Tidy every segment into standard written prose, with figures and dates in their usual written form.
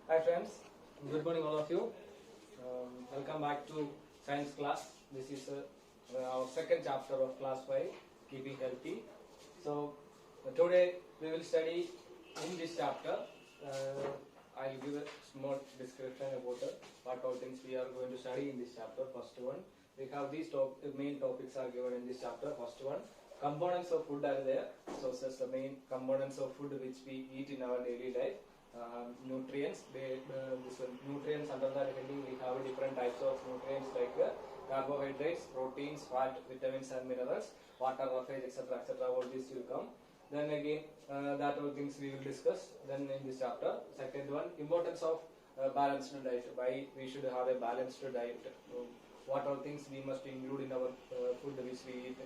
Hi friends, good morning all of you. Welcome back to science class. This is our second chapter of class 5, keeping healthy. So today we will study in this chapter. I'll give a small description about what all things we are going to study in this chapter. First one, we have these main topics are given in this chapter. First one, components of food are there. So just the main components of food which we eat in our daily life. Nutrients. Nutrients under that heading we have different types of nutrients like carbohydrates, proteins, fat, vitamins and minerals, water, roughage, etc. etc. All this will come. Then again that all things we will discuss. Then in this chapter, second one, importance of balanced diet. Why we should have a balanced diet. What all things we must include in our food which we eat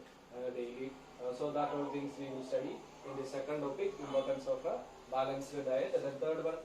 daily. So that all things we will study in the second topic, importance of a balanced diet. The third one,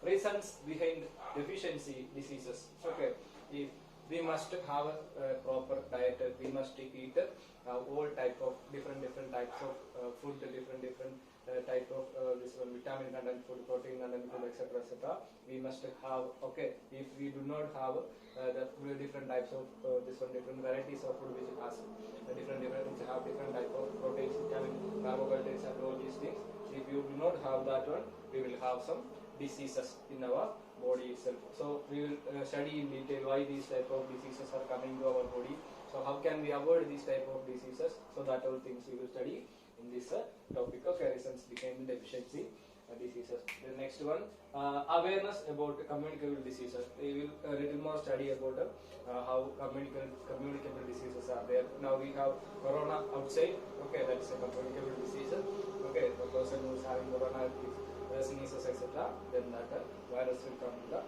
reasons behind deficiency diseases. Okay, if we must have a proper diet, we must eat all type of different types of food, different type of this one, vitamin content food, protein content food, etc. etc. We must have. Okay, if we do not have the different types of this one, different varieties of food which has different which have different type of proteins, vitamin, carbohydrates and all these things. If you do not have that one, we will have some diseases in our body itself. So we will study in detail why these type of diseases are coming to our body. So how can we avoid these type of diseases? So that all things we will study in this topic of reasons behind deficiency diseases. The next one, awareness about communicable diseases. We will a little more study about how communicable diseases are there. Now we have corona outside. Okay, that is a communicable disease. Okay, the person who is having corona sneezes, etc. Then that virus will come to the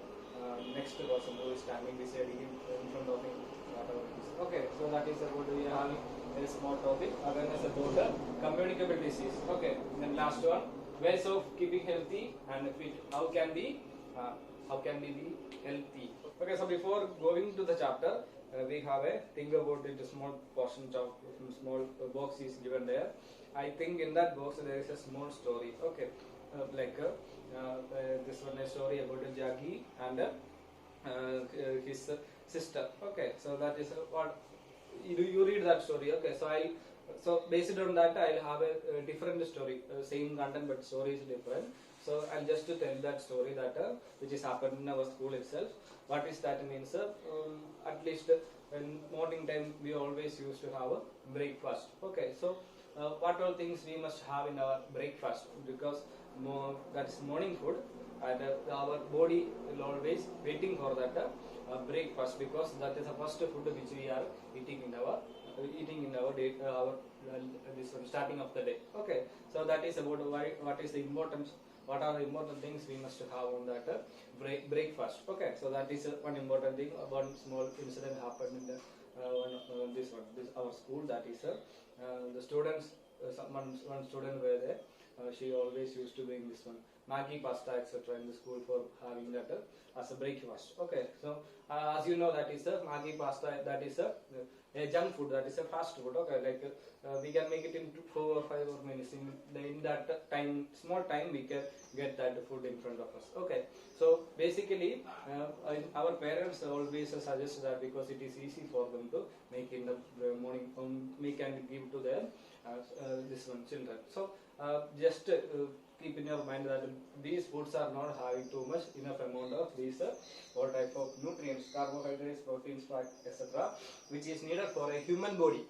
next person who is standing beside him in front of him. Whatever it is. Okay, so that is about we are having a small topic, awareness about the communicable disease. Okay, then last one, ways of keeping healthy and fit. How can we be healthy? Okay, so before going to the chapter, we have a think about it. A small portion of small box is given there. I think in that box there is a small story. Okay, this one a story about a Jaggi and his sister. Okay, so that is what you read that story. Okay, so based on that I'll have a different story, same content but story is different. So I'll just tell that story that which is happened in our school itself. What is that means? At least in morning time we always used to have a breakfast. Okay, so what all things we must have in our breakfast, because that is morning food, and our body will always waiting for that breakfast, because that is the first food which we are eating in our day, this one, starting of the day. Okay, so that is about what is the importance, what are the important things we must have on that breakfast. Okay, so that is one important thing. One small incident happened in the this our school. That is the students, one student were there. She always used to bring this one Maggi pasta etc. in the school for having that as a breakfast. Okay, so as you know, that is a Maggi pasta, that is a junk food, that is a fast food. Okay, like we can make it in 4 or 5 minutes. In that time, small time, we can get that food in front of us. Okay, so basically our parents always suggest that, because it is easy for them to make in the morning, make and give to their this one children. So just keep in your mind that these foods are not having too much enough amount of these all type of nutrients, carbohydrates, proteins, fat, etc., which is needed for a human body.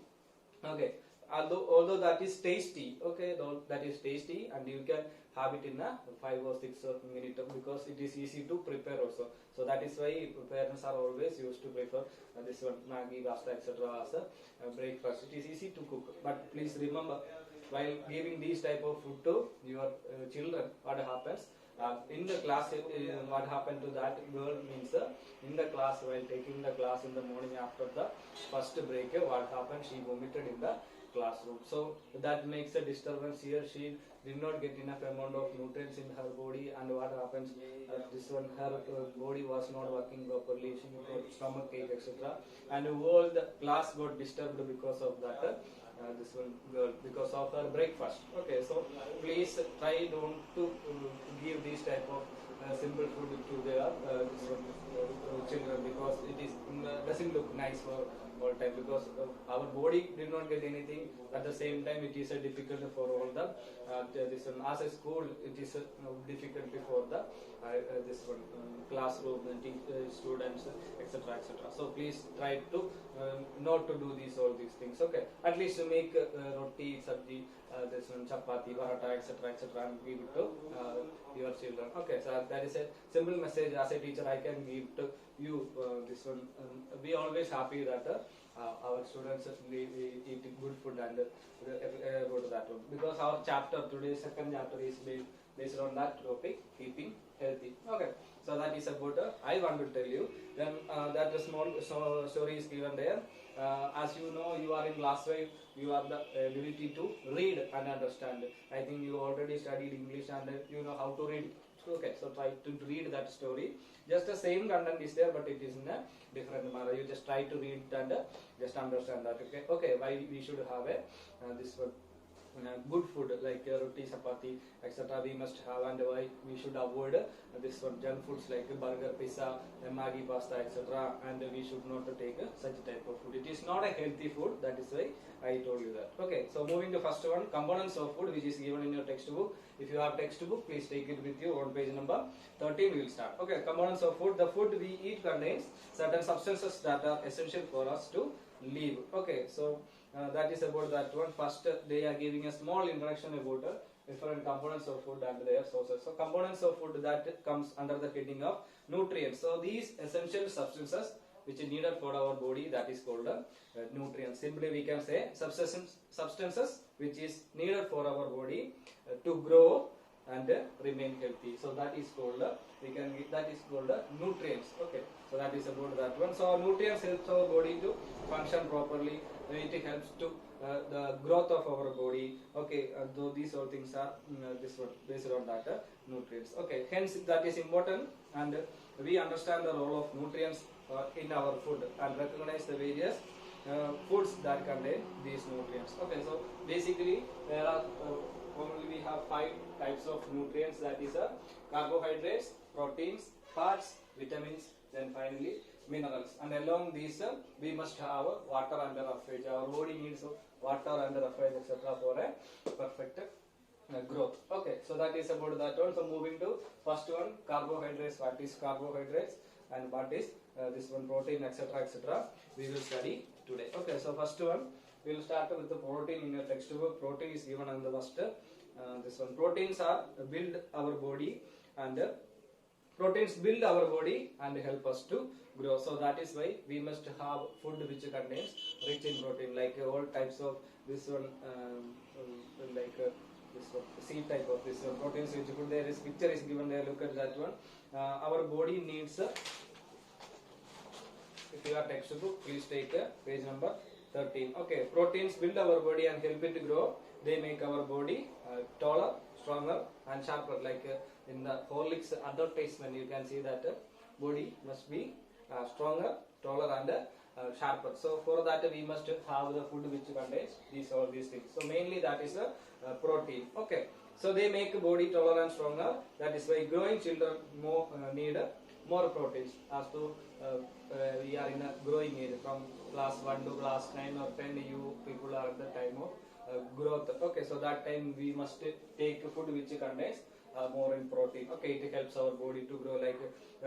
Okay, although that is tasty. Okay, that is tasty, and you can have it in a 5 or 6 minutes, because it is easy to prepare also. So that is why parents are always used to prefer this one Maggi, pasta, etc. as a breakfast. It is easy to cook, but please remember, while giving these type of food to your children, what happens in the class, what happened to that girl means in the class, while taking the class in the morning after the first break, what happened, she vomited in the classroom. So that makes a disturbance here. She did not get enough amount of nutrients in her body, and what happens, this one, her body was not working properly, she got stomach ache, etc., and all the class got disturbed because of that this one girl because of her breakfast. Okay, so please try don't to give this type of simple food to their this one, children because it is doesn't look nice for all time because our body did not get anything. At the same time, it is a difficulty for all the this one as a school. It is a difficulty for the this one classroom and students, etc., etc. So please try to not to do all these things. Okay, at least to make roti, sabji, this one chapati, paratha, etc., etc., and give it to your children. Okay, so that is a simple message as a teacher I can give to you. This one, we always happy that our students eat good food and go to that one because our chapter today, second chapter is based on that topic, keeping healthy. Okay, so that is about I want to tell you. Then that small story is given there. As you know, you are in class 5. You have the ability to read and understand. I think you already studied English and you know how to read. Okay, so try to read that story. Just the same content is there, but it is in a different manner. You just try to read and just understand that. Okay, okay. Why we should have a this one. Good food like roti, chapati, etc. we must have, and why we should avoid this one junk foods like burger, pizza, Maggi pasta, etc. and we should not take such type of food. It is not a healthy food. That is why I told you that. Okay, so moving to first one, components of food, which is given in your textbook. If you have textbook, please take it with you on page number 13. We will start. Okay, components of food. The food we eat contains certain substances that are essential for us to live. Okay, so that is about that one. First, they are giving a small introduction about different components of food and their sources. So, components of food that comes under the heading of nutrients. So, these essential substances which are needed for our body, that is called nutrients. Simply, we can say substances which is needed for our body to grow and remain healthy. So, that is called that is called nutrients. Okay. So, that is about that one. So, nutrients helps our body to function properly. It helps to the growth of our body. Okay, though these all things are this one based on that nutrients. Okay, hence that is important, and we understand the role of nutrients in our food and recognize the various foods that contain these nutrients. Okay, so basically there are only we have 5 types of nutrients, that is carbohydrates, proteins, fats, vitamins, then finally minerals, and along these we must have water and roughage. Our body needs water and roughage, etc. for a perfect growth. Okay, so that is about that one. So moving to first one, carbohydrates. What is carbohydrates and what is this one, protein, etc., etc. we will study today. Okay, so first one we will start with the protein in your textbook. Protein is given on the first this one. Proteins are build our body and proteins build our body and help us to grow. So that is why we must have food which contains rich in protein, like all types of this one, like this one, C type of this one, proteins which put there is picture is given there. Look at that one. Our body needs. If you have textbook, please take page number 13. Okay, proteins build our body and help it to grow. They make our body taller, stronger, and sharper. Like in the Horlicks advertisement, you can see that body must be stronger, taller, and sharper. So for that we must have the food which contains all these things. So mainly that is protein. Okay. So they make body taller and stronger. That is why growing children need more proteins. As to we are in a growing age from class 1 to class 9 or 10. You people are at the time of growth. Okay. So that time we must take food which contains more in protein. Okay, it helps our body to grow, like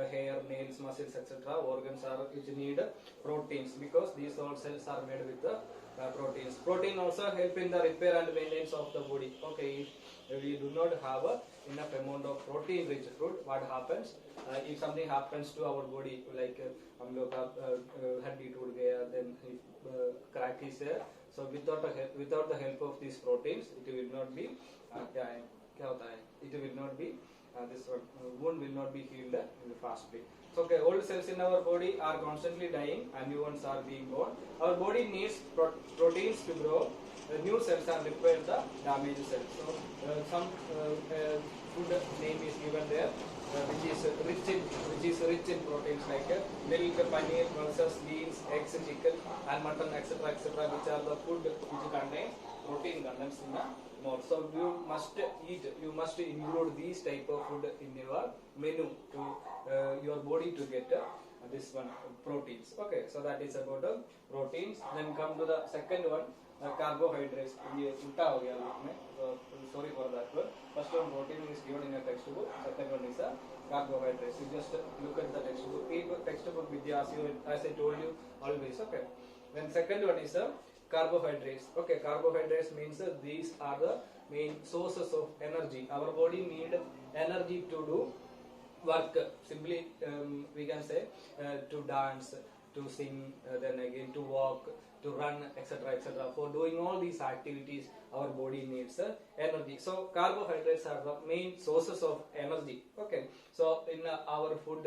hair, nails, muscles, etc. Organs are which need proteins because these all cells are made with the proteins. Protein also help in the repair and maintenance of the body. Okay, if we do not have enough amount of protein rich food, what happens? If something happens to our body, like हम लोग का हड्डी टूट गया, then crack is there. So without the help of these proteins, it will not be क्या होता है? It will not be this one, wound will not be healed in the fast way. So okay, old cells in our body are constantly dying and new ones are being born. Our body needs proteins to grow. The new cells are repair the damaged cells. So some food name is given there. which is rich in proteins like milk, paneer, pulses, beans, eggs, chicken, and mutton, etc., which are the food which contain protein contents in the more. So you must include these type of food in your menu to your body to get this one proteins. Okay, so that is about proteins. Then come to the second one, carbohydrates. ये उल्टा हो गया book में, sorry for that one. First one protein is given in a textbook. Second one is carbohydrates. You just look at the textbook. Keep textbook with you as I told you always. Okay. Then second one is carbohydrates. Okay, carbohydrates means these are the main sources of energy. Our body need energy to do work. Simply we can say to dance, to sing, then again to walk, to run, etc. For doing all these activities, our body needs energy. So carbohydrates are the main sources of energy. Okay, so in our food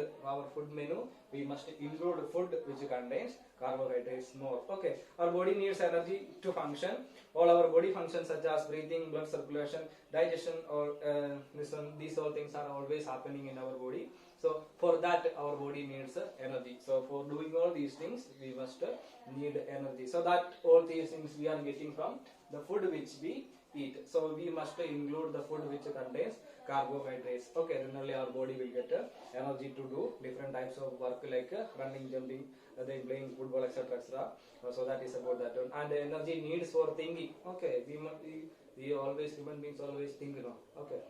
menu, we must include food which contains carbohydrates more. Okay, our body needs energy to function. All our body functions such as breathing, blood circulation, digestion, or these all things are always happening in our body. So for that our body needs energy. So for doing all these things we must need energy. So that all these things we are getting from the food which we eat. So we must include the food which contains carbohydrates. Okay, then only our body will get energy to do different types of work like running, jumping, then playing football, etc. So that is about that one. And energy needs for thinking. Okay, we always, human beings always think, you know. Okay.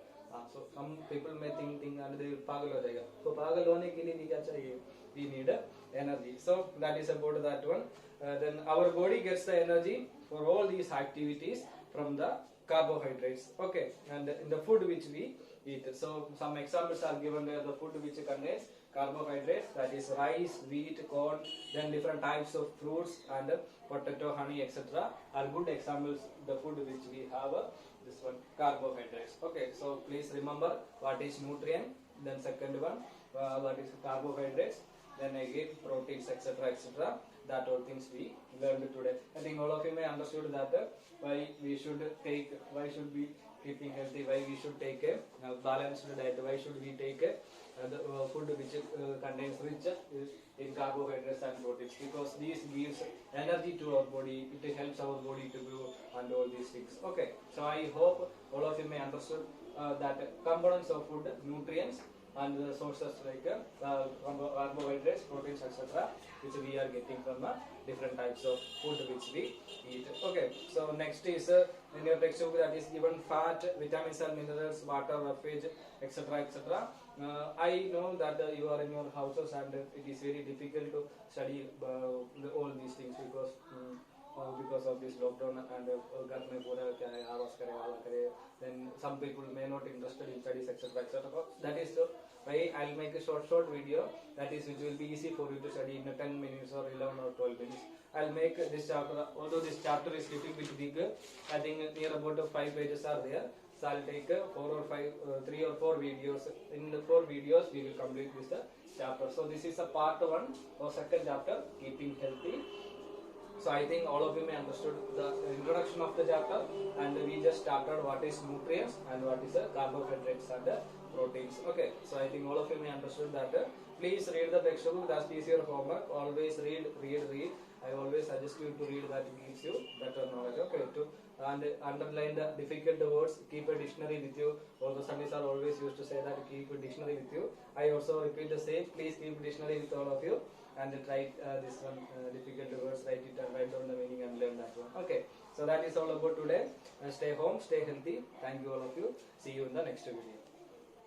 So some people may think and they will pagal ho jayega. So pagal hone ke liye kya chahiye? We need energy. So that is about that one. Then our body gets the energy for all these activities from the carbohydrates. Okay, and in the food which we eat. So some examples are given there. The food which contains carbohydrates, that is rice, wheat, corn, then different types of fruits and potato, honey, etc. are good examples. The food which we have. This one, carbohydrates. Okay, so please remember what is nutrient, then second one what is carbohydrates, then again proteins, etc. That all things we learned today. I think all of you may understood that why we should be keeping healthy, why we should take a balanced diet, why should we take the food which contains rich in carbohydrates and proteins, because these gives energy to our body, it helps our body to grow and all these things. Okay, so I hope all of you may understood that components of food, nutrients and the sources like carbohydrates, proteins, etc. which we are getting from different types of food which we eat. Okay, so next is in your textbook that is given fat, vitamins and minerals, water, roughage, etc. I know that you are in your houses and it is very difficult to study all these things because of this lockdown and घर में पूरा क्या है आवाज करे वाला करे, then some people may not interested in studies, etc. That is why I'll make a short video that is which will be easy for you to study in 10 minutes or 11 or 12 minutes. I'll make this chapter, although this chapter is little bit big, I think near about 5 pages are there. So I'll take 3 or 4 videos. In the 4 videos we will complete this chapter. So this is a part 1 or second chapter, keeping healthy. So I think all of you may understood the introduction of the chapter, and we just started what is nutrients and what is carbohydrates and proteins. Okay, so I think all of you may understood that. Please read the textbook, that is your homework. Always read. I always suggest you to read, that gives you better knowledge. Okay, and underline the difficult words, keep a dictionary with you. All the Sundays are always used to say that keep a dictionary with you. I also repeat the same, please keep a dictionary with all of you and try this one difficult words, write it and write down the meaning and learn that one. Okay, so that is all about today. Stay home, stay healthy. Thank you all of you. See you in the next video.